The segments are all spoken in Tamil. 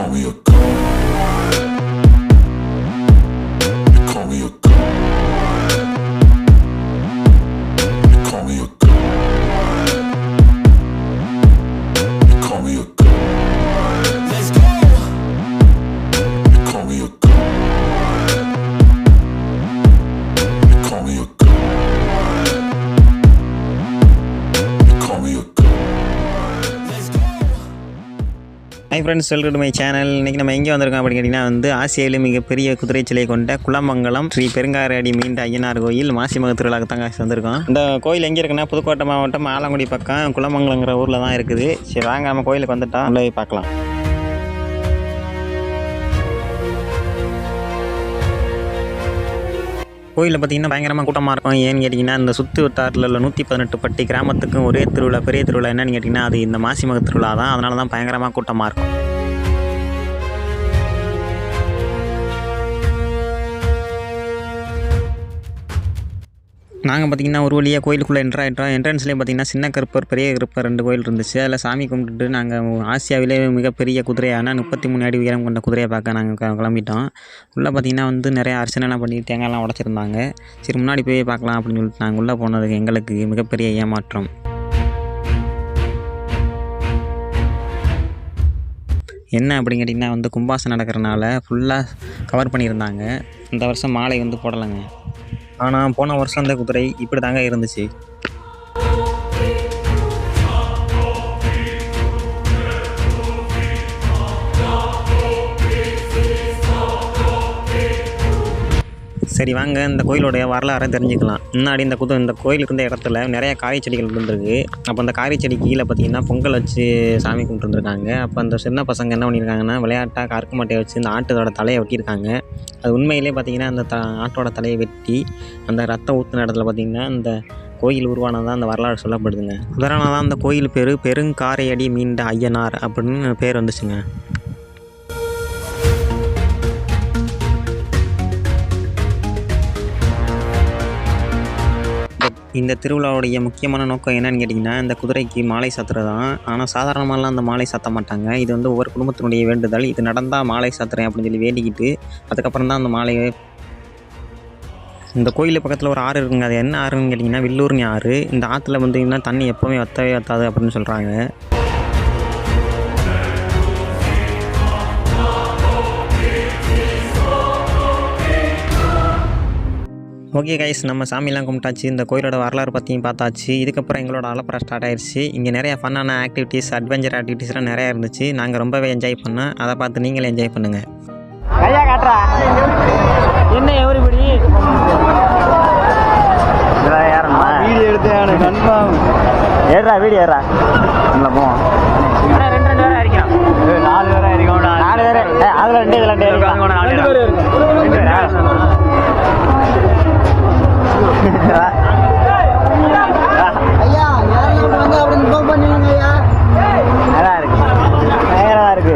call me a god. You call me a god. You call me a god. You call me a god. Let's go. You call me a god. You call me a god. You call me a god. Hi friends, welcome to my channel. இன்றைக்கி நம்ம எங்கே வந்திருக்கோம் அப்படின்னு கேட்டிங்கன்னா ஆசியாவிலே மிகப்பெரிய குதிரை சிலை கொண்ட குலமங்கலம் ஸ்ரீ பெருங்காரடி மீண்ட ஐயனார் கோயில் மாசிமக திருவிழாக்கு தாங்க வந்திருக்கோம். இந்த கோயில் எங்கே இருக்குன்னா புதுக்கோட்டை மாவட்டம் ஆலங்குடி பக்கம் குலமங்கலங்கிற ஊரில் தான் இருக்குது. சரி வாங்க நம்ம கோயிலுக்கு வந்துட்டோம், உள்ளே போய் பார்க்கலாம். கோயிலில் பார்த்திங்கன்னா பயங்கரமாக கூட்டமாக இருக்கும். ஏன்னு கேட்டிங்கன்னா இந்த சுற்று வட்டாரத்தில் உள்ள 118 பட்டி கிராமத்துக்கும் ஒரே திருவிழா, பெரிய திருவிழா என்னன்னு கேட்டிங்கன்னா அது இந்த மாசிமக திருவிழா தான். அதனால தான் பயங்கரமாக கூட்டமாக இருக்கும். நாங்கள் பார்த்திங்கன்னா ஒரு வழியாக கோயிலுக்குள்ளே என்ட்ராயிட்டோம். என்ட்ரன்ஸ்லேயே பார்த்திங்கன்னா சின்ன கருப்பர், பெரிய கருப்பர் 2 கோயில் இருந்துச்சு. அதில் சாமி கும்பிட்டுட்டு நாங்கள் ஆசியாவிலே மிகப்பெரிய குதிரையான 33 அடி உயரம் கொண்ட குதிரையை பார்க்க நாங்கள் கிளம்பிட்டோம். உள்ளே பார்த்திங்கன்னா நிறைய அர்ச்சனைலாம் பண்ணி தேங்காய்லாம் உடச்சிருந்தாங்க. சரி முன்னாடி போய் பார்க்கலாம் அப்படின்னு சொல்லிட்டு நாங்கள் உள்ளே போனதுக்கு எங்களுக்கு மிகப்பெரிய ஏமாற்றம். என்ன அப்படின்னு கேட்டிங்கன்னா கும்பாசம் நடக்கிறனால ஃபுல்லாக கவர் பண்ணியிருந்தாங்க. இந்த வருஷம் மாலை போடலைங்க. ஆனால் போன வருஷம் அந்த குதிரை இப்படி தாங்க இருந்துச்சு. சரி வாங்க இந்த கோயிலுடைய வரலாறை தெரிஞ்சுக்கலாம். முன்னாடி இந்த கோயிலுக்கு இருந்த இடத்துல நிறைய காய் செடிகள் இருந்திருக்கு. அப்போ அந்த காய் செடி கீழே பார்த்திங்கன்னா பொங்கல் வச்சு சாமி கும்பிட்டுருந்துருக்காங்க. அப்போ அந்த சின்ன பசங்க என்ன பண்ணியிருக்காங்கன்னா விளையாட்டாக கருக்கு மட்டையை வச்சு இந்த ஆட்டோட தலையை வெட்டியிருக்காங்க. அது உண்மையிலே பார்த்திங்கன்னா அந்த ஆட்டோட தலையை வெட்டி அந்த ரத்தம் ஊற்றுன இடத்துல பார்த்திங்கன்னா இந்த கோயில் உருவானதான் அந்த வரலாறு சொல்லப்படுதுங்க. அதனால தான் அந்த கோயில் பேர் பெருங்காரையடி மீண்ட ஐயனார் அப்படின்னு பேர் வந்துச்சுங்க. இந்த திருவிழாவுடைய முக்கியமான நோக்கம் என்னன்னு கேட்டிங்கன்னா இந்த குதிரைக்கு மாலை சாத்துறது தான். ஆனால் சாதாரணமாலாம் அந்த மாலை சாத்த மாட்டாங்க. இது ஒவ்வொரு குடும்பத்தினுடைய வேண்டுதல். இது நடந்தால் மாலை சாத்துறேன் அப்படின்னு சொல்லி வேண்டிக்கிட்டு அதுக்கப்புறம் தான் அந்த மாலையை. இந்த கோயில் பக்கத்தில் ஒரு ஆறு இருக்குங்க. அது என்ன ஆறுன்னு கேட்டிங்கன்னா வில்லூர்னி ஆறு. இந்த ஆற்றுல தண்ணி எப்போவுமே வத்தாது அப்படின்னு சொல்கிறாங்க. ஓகே கைஸ், நம்ம சாமியெல்லாம் கும்பிட்டாச்சு. இந்த கோயிலோட வரலாறு பற்றியும் பார்த்தாச்சு. இதுக்கப்புறம் எங்களோட அலப்பறை ஸ்டார்ட் ஆயிடுச்சு. இங்கே நிறைய ஃபன்னான ஆக்டிவிட்டீஸ், அட்வென்ச்சர் ஆக்டிவிட்டீஸ்லாம் நிறையா இருந்துச்சு. நாங்கள் ரொம்பவே என்ஜாய் பண்ணோம். அதை பார்த்து நீங்களே என்ஜாய் பண்ணுங்கள். கையா காட்டுறா என்ன எவரிபடி வீடியோ எடுத்து கன்ஃபார்ம் ஏறா வீடியோ ஏறா இல்லை போவோம். 2 பேரை அடிக்கலாம். 4 பேரை அடிக்கும். 4 பேர் அதில் 2 இதில் 2 ஐயா அப்படி இன்ஃபார்ம் பண்ணிடுங்க ஐயா. நல்லா இருக்கு, நேரமாக இருக்கு.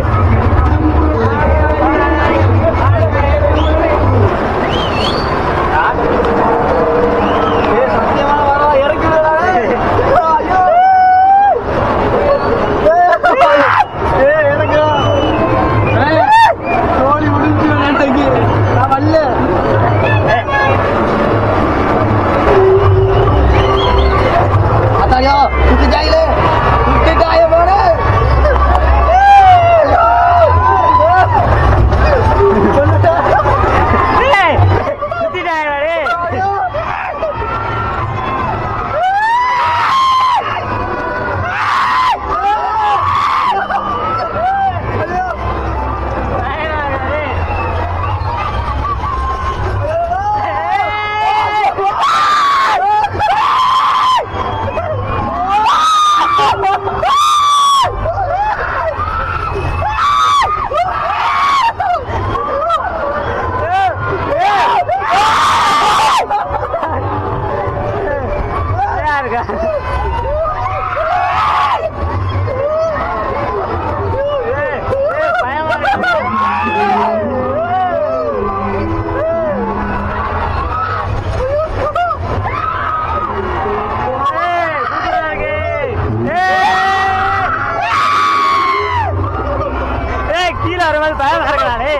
வரும்போது பயமா இருக்கிறானே.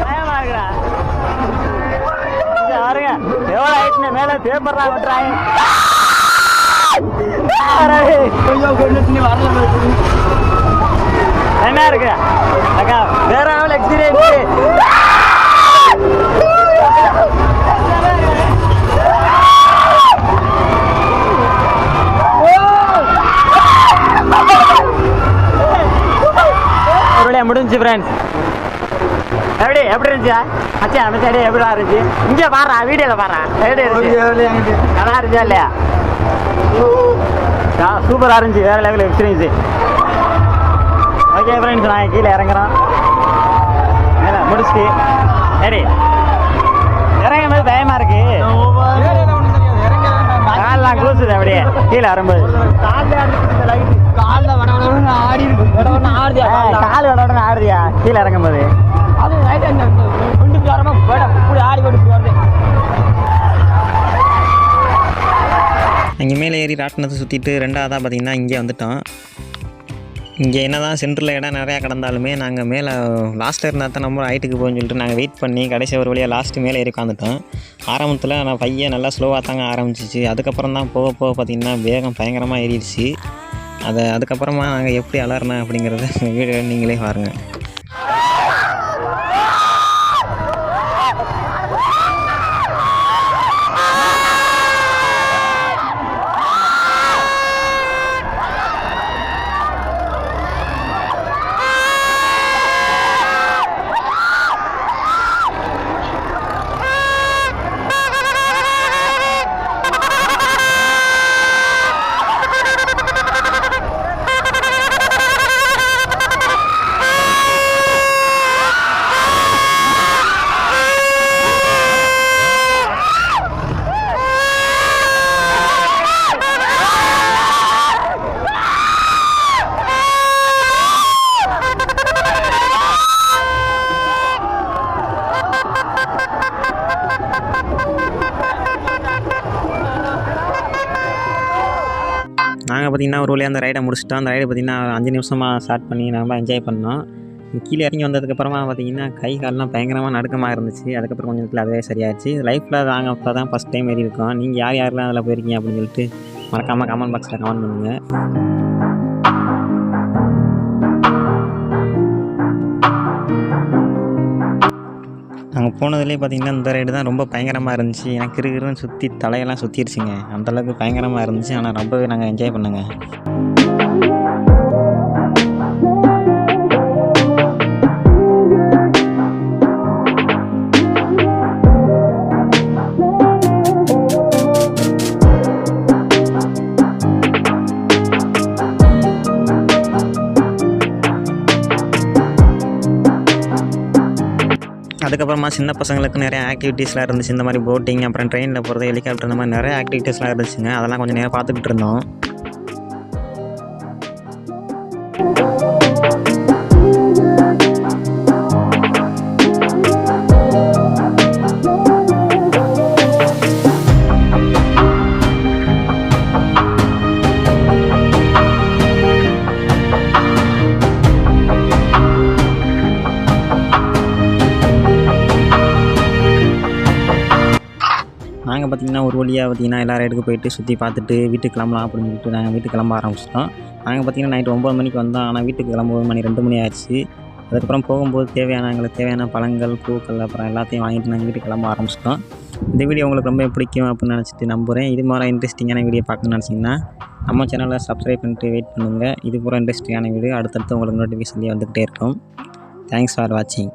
பயமா இருக்கிறா பாருங்க எவ்வளோ ஆயிடுச்சுன்னு மேலே பேப்பர்லாம் விட்டுறாங்க. என்ன இருக்கு அக்கா வேற எவ்வளோ எக்ஸ்பீரியன்ஸ். முடிஞ்சு ஃப்ரெண்ட்ஸ். எப்படி இருந்துச்சா மச்சா அந்த சைடு எப்படிலாம் இருந்துச்சு? இங்கே பாடுறா வீடியோவில் பாடுறா எப்படி இருந்துச்சு? நல்லா இருந்துச்சா இல்லையா? சூப்பராக இருந்துச்சு. வேறு லெவலில் எக்ஸ்பீரியன்ஸு. ஓகே ஃப்ரெண்ட்ஸ் நான் கீழே இறங்குறோம். மேலே முடிச்சுட்டு சரி இறங்கும் போது பயமாக இருக்கு. காலெலாம் கூசுது அப்படியே கீழே வரும்போது. கால் விட ஆடுறியா கீழே இறங்கும் போது? அங்கே மேலே ஏறி ராட்டினத்தை சுற்றிட்டு ரெண்டாவதாக பார்த்திங்கன்னா இங்கே வந்துட்டோம். இங்கே என்ன தான் சென்டரில் இடம் நிறையா கிடந்தாலுமே நாங்கள் மேலே லாஸ்ட்டில் இருந்தால் தான் நம்ம ஹைட்டுக்கு போகணும்னு சொல்லிட்டு நாங்கள் வெயிட் பண்ணி கடைசி ஒரு வழியாக லாஸ்ட்டு மேலே ஏறி உட்காந்துட்டோம். ஆரம்பத்தில் நான் பையன் நல்லா ஸ்லோவாக தாங்க ஆரம்பிச்சிச்சு. அதுக்கப்புறம் தான் போக போக பார்த்திங்கன்னா வேகம் பயங்கரமாக ஏறிடுச்சு. அதுக்கப்புறமா நாங்கள் எப்படி அலறணும் அப்படிங்கிறத வீடியோ நீங்களே பாருங்கள். நாங்கள் பார்த்திங்கன்னா ஒரு வழியாக அந்த ரைடை முடிச்சுட்டோம். அந்த ரைடை பார்த்திங்கன்னா 5 நிமிஷமாக ஸ்டார்ட் பண்ணி ரொம்ப என்ஜாய் பண்ணோம். கீழே இறங்கி வந்ததுக்கப்புறமா பார்த்திங்கன்னா கை காலெலாம் பயங்கரமாக நடுக்கமாக இருந்துச்சு. அதுக்கப்புறம் கொஞ்சம் நேரத்தில் அதுவே சரியாச்சு. லைஃப்பில் நாங்கள் இப்போ தான் ஃபஸ்ட் டைம் ஏறி இருக்கோம். நீங்கள் யாரெல்லாம் அதில் போயிருக்கீங்க அப்படின்னு சொல்லிட்டு மறக்காமல் கமெண்ட் பாக்ஸில் கமெண்ட் பண்ணுங்கள். நாங்கள் போனதுலேயே பார்த்திங்கன்னா இந்த ரைடு தான் ரொம்ப பயங்கரமாக இருந்துச்சு. எனக்கு இருக்குன்னு சுற்றி தலையெல்லாம் சுற்றிடுச்சுங்க. அந்தளவுக்கு பயங்கரமாக இருந்துச்சு. ஆனால் ரொம்பவே நாங்கள் என்ஜாய் பண்ணுங்க. அதுக்கப்புறமா சின்ன பசங்களுக்கு நிறைய ஆக்டிவிட்டீஸ்லாம் இருந்துச்சு. இந்த மாதிரி போட்டிங், அப்புறம் ட்ரெயினில் போகிறது, ஹெலிகாப்டர், இந்த மாதிரி நிறைய ஆக்டிவிட்டீஸ்லாம் இருந்துச்சுங்க. அதெல்லாம் கொஞ்சம் நேரம் பார்த்துக்கிட்டு இருந்தோம். நாங்கள் பார்த்திங்கன்னா ஒரு வழியாக பார்த்திங்கன்னா எல்லா ரைடுக்கு போயிட்டு சுற்றி பார்த்துட்டு வீட்டுக்கு கிளம்பலாம் அப்படின்னு சொல்லிட்டு நாங்கள் வீட்டுக்கு கிளம்ப ஆரம்பிச்சிட்டோம். நாங்கள் பார்த்திங்கன்னா நைட்டு 9 மணிக்கு வந்தோம். ஆனால் வீட்டுக்கு கிளம்ப 1 மணி 2 மணி ஆயிடுச்சு. அதுக்கப்புறம் போகும்போது எங்களுக்கு தேவையான பழங்கள், பூக்கள், அப்புறம் எல்லாத்தையும் வாங்கிட்டு நாங்கள் வீட்டுக்கு கிளம்ப ஆரம்பிச்சிட்டோம். இந்த வீடியோ உங்களுக்கு ரொம்ப பிடிக்கும் அப்படின்னு நினச்சிட்டு நம்புகிறேன். இது மாதிரி இன்ட்ரெஸ்டிங்கான வீடியோ பார்க்கணுன்னு நினச்சிங்கன்னா நம்ம சேனலை சப்ஸ்கிரைப் பண்ணிட்டு வெயிட் பண்ணுங்கள். இது பூரா இன்ட்ரெஸ்டிங்கான வீடியோ அடுத்தடுத்து உங்களுக்கு நோட்டிஃபிகேஷன்லேயே வந்துக்கிட்டே இருக்கும். தேங்க்ஸ் ஃபார் வாட்சிங்.